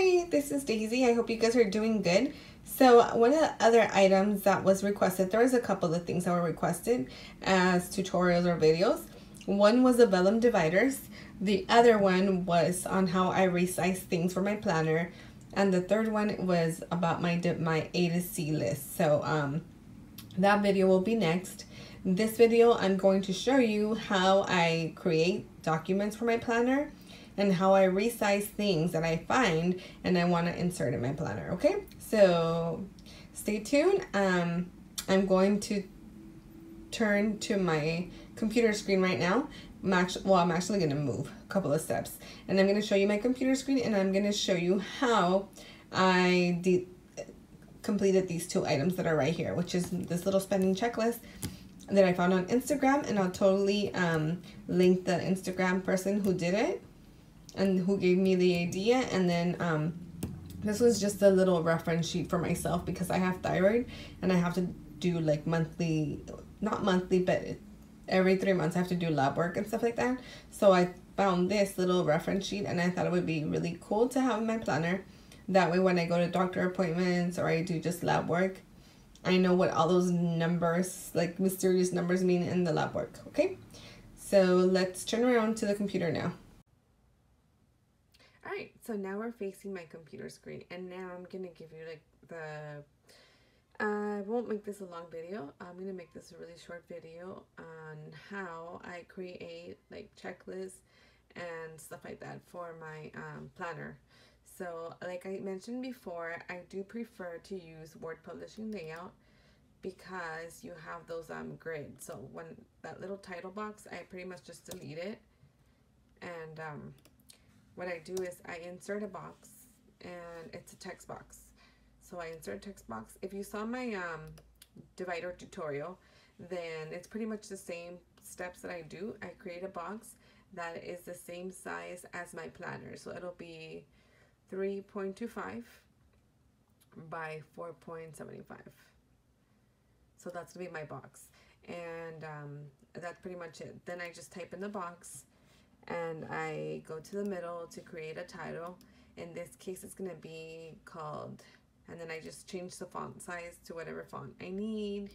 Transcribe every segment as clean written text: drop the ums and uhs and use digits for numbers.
Hi, this is Daisy. I hope you guys are doing good. So one of the other items that was requested, there was a couple of things that were requested as tutorials or videos. One was the vellum dividers. The other one was on how I resize things for my planner. And the third one was about my A to C list. So that video will be next. This video, I'm going to show you how I create documents for my planner and how I resize things that I find and I want to insert in my planner. Okay, so stay tuned. I'm going to turn to my computer screen right now. I'm actually going to move a couple of steps, and I'm going to show you my computer screen, and I'm going to show you how I completed these two items that are right here, which is this little spending checklist that I found on Instagram, and I'll totally link the Instagram person who did it and who gave me the idea. And then this was just a little reference sheet for myself because I have thyroid and I have to do like monthly, not monthly, but every 3 months I have to do lab work and stuff like that. So I found this little reference sheet and I thought it would be really cool to have in my planner. That way when I go to doctor appointments or I do just lab work, I know what all those numbers, like mysterious numbers, mean in the lab work. Okay, so let's turn around to the computer now. All right, so now we're facing my computer screen, and now I'm gonna give you like I won't make this a long video. I'm gonna make this a really short video on how I create like checklists and stuff like that for my planner. So like I mentioned before, I do prefer to use word publishing layout because you have those grids. So when that little title box, I pretty much just delete it, and what I do is I insert a box, and it's a text box. So I insert a text box. If you saw my divider tutorial, then it's pretty much the same steps that I do. I create a box that is the same size as my planner. So it'll be 3.25 by 4.75. So that's gonna be my box. And that's pretty much it. Then I just type in the box, and I go to the middle to create a title. In this case, it's gonna be called, and then I just change the font size to whatever font I need.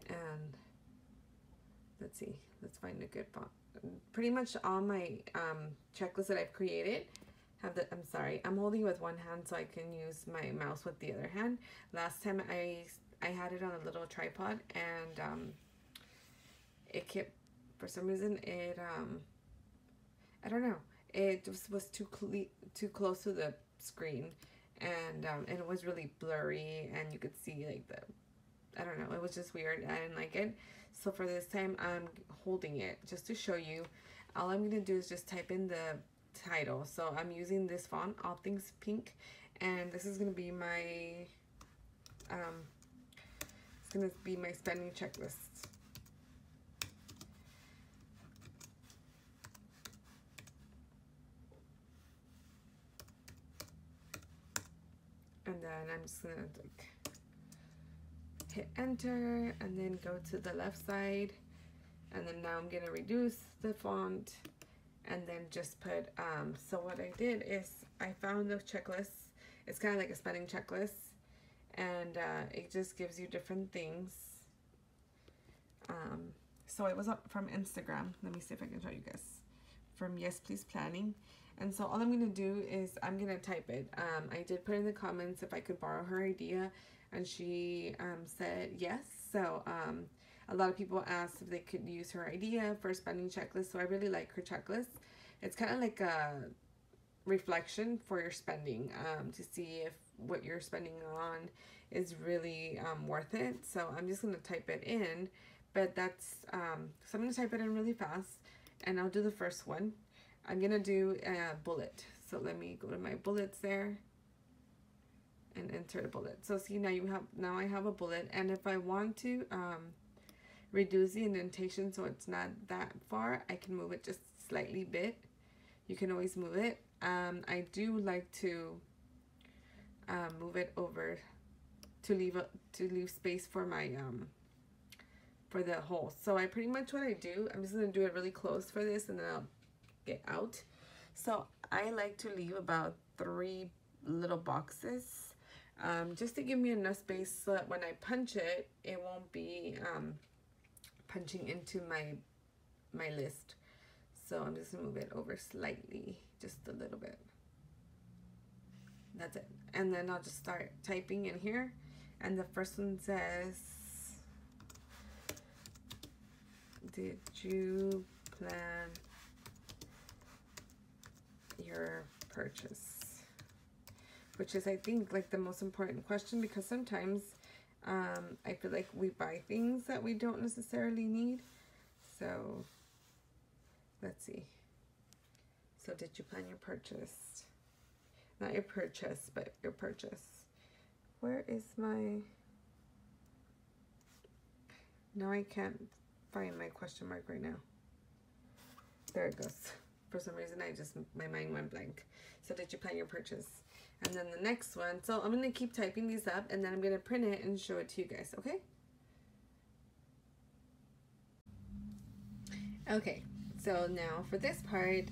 And let's see, let's find a good font. Pretty much all my checklists that I've created have the, I'm sorry, I'm holding with one hand so I can use my mouse with the other hand. Last time I had it on a little tripod, and it kept, for some reason, it I don't know, it was too close to the screen, and it was really blurry, and you could see like I don't know, it was just weird. I didn't like it. So for this time, I'm holding it just to show you. All I'm gonna do is just type in the title. So I'm using this font, All Things Pink, and this is gonna be my it's gonna be my spending checklist. And then I'm just gonna like hit enter, and then go to the left side, and then now I'm gonna reduce the font, and then just put so what I did is I found the checklist. It's kind of like a spending checklist, and it just gives you different things. So it was up from Instagram. Let me see if I can show you guys. From Yes Please Planning. And so all I'm going to do is I'm going to type it. I did put in the comments if I could borrow her idea, and she said yes. So a lot of people asked if they could use her idea for a spending checklist. So I really like her checklist. It's kind of like a reflection for your spending, to see if what you're spending on is really worth it. So I'm just going to type it in, but that's so I'm going to type it in really fast, and I'll do the first one. I'm gonna do a bullet. So let me go to my bullets there and insert a bullet. So see, now I have a bullet, and if I want to reduce the indentation so it's not that far, I can move it just slightly bit. You can always move it. I do like to move it over to leave space for my for the hole. So I pretty much what I do, I'm just gonna do it really close for this, and then I'll get out. So I like to leave about 3 little boxes, just to give me enough space so that when I punch it, it won't be punching into my list. So I'm just gonna move it over slightly, just a little bit. That's it. And then I'll just start typing in here. And the first one says, did you plan your purchase? Which is, I think, like the most important question, because sometimes I feel like we buy things that we don't necessarily need. So let's see. So did you plan your purchase? Not your purchase, but your purchase. Where is my... Now I can't find my question mark right now. There it goes. For some reason, my mind went blank. So did you plan your purchase? And then the next one. So I'm going to keep typing these up, and then I'm going to print it and show it to you guys, okay? Okay, so now for this part,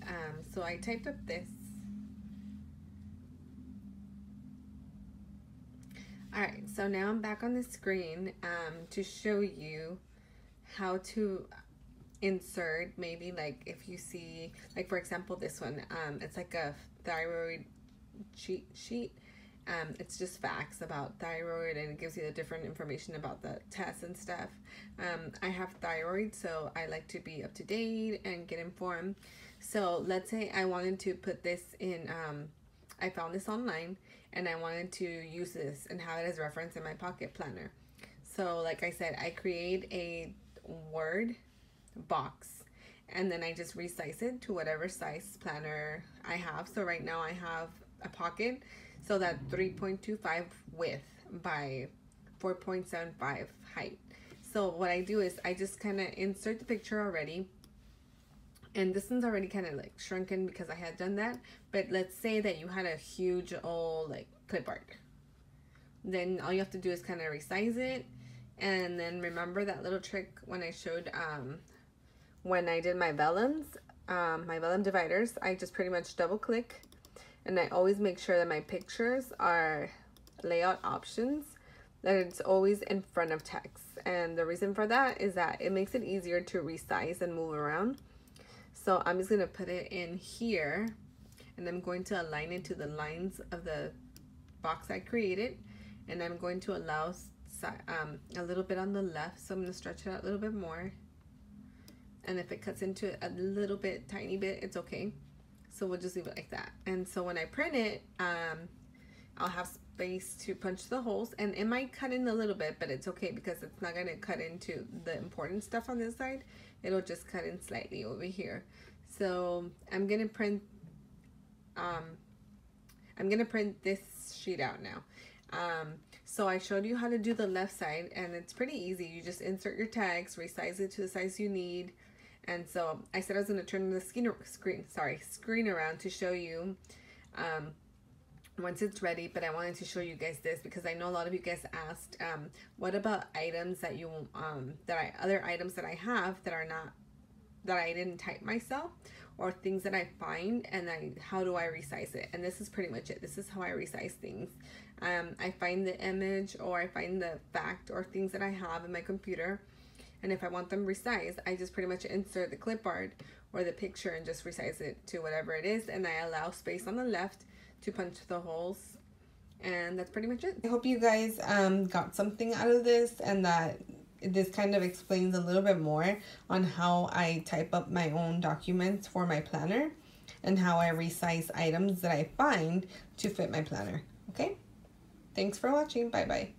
so I typed up this. Alright, so now I'm back on the screen to show you how to insert, maybe like if you see, like for example this one, it's like a thyroid cheat sheet. It's just facts about thyroid, and it gives you the different information about the tests and stuff. I have thyroid, so I like to be up to date and get informed. So let's say I wanted to put this in, I found this online, and I wanted to use this and have it as reference in my pocket planner. So like I said, I create a Word box, and then I just resize it to whatever size planner I have. So right now I have a pocket, so that 3.25 width by 4.75 height. So what I do is I just kind of insert the picture already, and this one's already kind of like shrunken because I had done that. But let's say that you had a huge old like clip art, then all you have to do is kind of resize it. And then remember that little trick when I showed when I did my vellums, my vellum dividers, I just pretty much double click, and I always make sure that my pictures are layout options, that it's always in front of text. And the reason for that is that it makes it easier to resize and move around. So I'm just gonna put it in here, and I'm going to align it to the lines of the box I created, and I'm going to allow a little bit on the left, so I'm going to stretch it out a little bit more. And if it cuts into a little bit, tiny bit, it's okay. So we'll just leave it like that. And so when I print it, I'll have space to punch the holes, and it might cut in a little bit, but it's okay because it's not going to cut into the important stuff on this side. It'll just cut in slightly over here. So I'm going to print this sheet out now. So I showed you how to do the left side, and it's pretty easy. You just insert your tags, resize it to the size you need. And so I said I was going to turn the screen around to show you once it's ready, but I wanted to show you guys this because I know a lot of you guys asked, what about items that you other items that I have that are not, that I didn't type myself, or things that I find, and how do I resize it? And this is pretty much it. This is how I resize things. I find the image, or I find the fact or things that I have in my computer, and if I want them resized, I just pretty much insert the clip art or the picture and just resize it to whatever it is, and I allow space on the left to punch the holes. And that's pretty much it. I hope you guys got something out of this, and that this kind of explains a little bit more on how I type up my own documents for my planner and how I resize items that I find to fit my planner. Okay? Thanks for watching. Bye-bye.